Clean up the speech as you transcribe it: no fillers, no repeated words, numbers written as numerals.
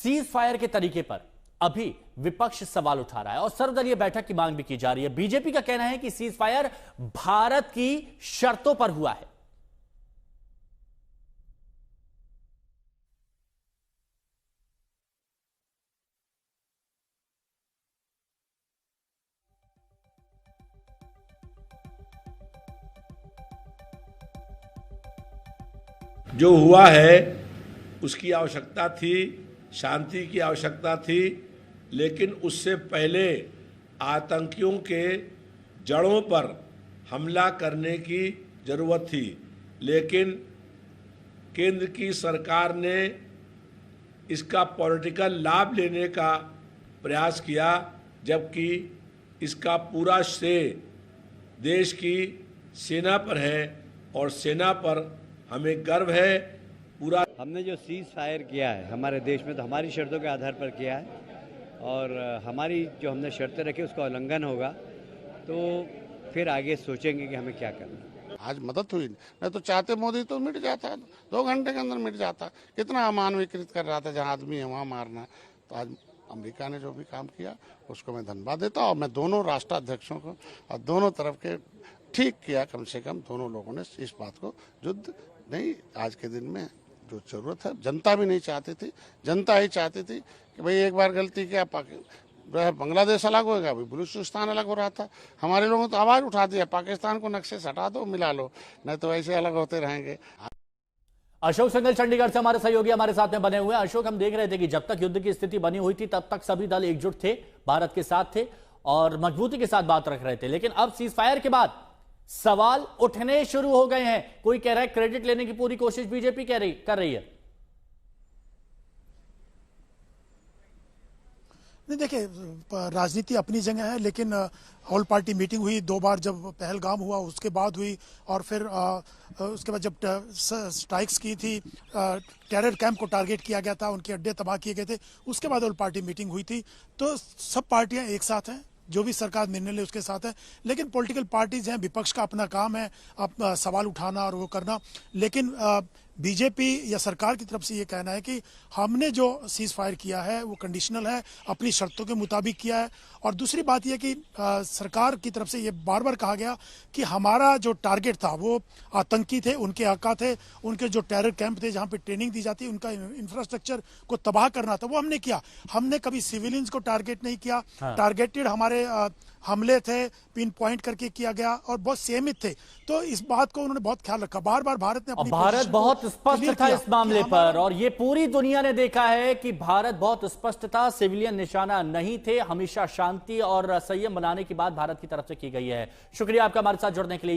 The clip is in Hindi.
सीज फायर के तरीके पर अभी विपक्ष सवाल उठा रहा है और सर्वदलीय बैठक की मांग भी की जा रही है। बीजेपी का कहना है कि सीज फायर भारत की शर्तों पर हुआ है। जो हुआ है उसकी आवश्यकता थी, शांति की आवश्यकता थी, लेकिन उससे पहले आतंकियों के जड़ों पर हमला करने की जरूरत थी। लेकिन केंद्र की सरकार ने इसका पॉलिटिकल लाभ लेने का प्रयास किया, जबकि इसका पूरा श्रेय देश की सेना पर है और सेना पर हमें गर्व है। पूरा हमने जो सीज फायर किया है हमारे देश में तो हमारी शर्तों के आधार पर किया है और हमारी जो हमने शर्तें रखी उसका उल्लंघन होगा तो फिर आगे सोचेंगे कि हमें क्या करना है। आज मदद हुई, नहीं तो चाहते मोदी तो मिट जाता, 2 घंटे के अंदर मिट जाता। कितना अमानवीकृत कर रहा था, जहाँ आदमी है वहाँ मारना। तो आज अमेरिका ने जो भी काम किया उसको मैं धन्यवाद देता हूँ और मैं दोनों राष्ट्राध्यक्षों को और दोनों तरफ के ठीक किया। कम से कम दोनों लोगों ने इस बात को युद्ध नहीं, आज के दिन में जो जरूरत है, जनता भी नहीं चाहती थी, जनता ही चाहती थी कि भाई एक बार गलती किया बांग्लादेश अलग होगा, अभी बलूचिस्तान अलग हो रहा था, हमारे लोगों ने तो आवाज उठा दिया पाकिस्तान को नक्शे से हटा दो, मिला लो, नहीं तो ऐसे अलग होते रहेंगे। अशोक सिंघल चंडीगढ़ से हमारे सहयोगी हमारे साथ में बने हुए हैं। अशोक, हम देख रहे थे कि जब तक युद्ध की स्थिति बनी हुई थी तब तक सभी दल एकजुट थे, भारत के साथ थे और मजबूती के साथ बात रख रहे थे, लेकिन अब सीज फायर के बाद सवाल उठने शुरू हो गए हैं। कोई कह रहा है क्रेडिट लेने की पूरी कोशिश बीजेपी कर रही है। नहीं, देखिए, राजनीति अपनी जगह है, लेकिन ऑल पार्टी मीटिंग हुई 2 बार, जब पहलगाम हुआ उसके बाद हुई और फिर उसके बाद जब स्ट्राइक्स की थी, टेरर कैंप को टारगेट किया गया था, उनके अड्डे तबाह किए गए थे, उसके बाद ऑल पार्टी मीटिंग हुई थी। तो सब पार्टियां एक साथ हैं, जो भी सरकार निर्णय ले उसके साथ है। लेकिन पॉलिटिकल पार्टीज हैं, विपक्ष का अपना काम है सवाल उठाना और वो करना। लेकिन बीजेपी या सरकार की तरफ से ये कहना है कि हमने जो सीज फायर किया है वो कंडीशनल है, अपनी शर्तों के मुताबिक किया है। और दूसरी बात यह कि सरकार की तरफ से ये बार बार कहा गया कि हमारा जो टारगेट था वो आतंकी थे, उनके आका थे, उनके जो टेरर कैंप थे जहाँ पे ट्रेनिंग दी जाती, उनका इंफ्रास्ट्रक्चर को तबाह करना था, वो हमने किया। हमने कभी सिविलियंस को टारगेट नहीं किया। टारगेटेड हमारे हमले थे, पिन पॉइंट करके किया गया और बहुत सीमित थे। तो इस बात को उन्होंने बहुत ख्याल रखा। बार बार भारत ने अपनी भारत बहुत स्पष्ट था इस मामले पर और ये पूरी दुनिया ने देखा है कि भारत बहुत स्पष्ट था, सिविलियन निशाना नहीं थे। हमेशा शांति और संयम बनाने की बात भारत की तरफ से की गई है। शुक्रिया आपका हमारे साथ जुड़ने के लिए।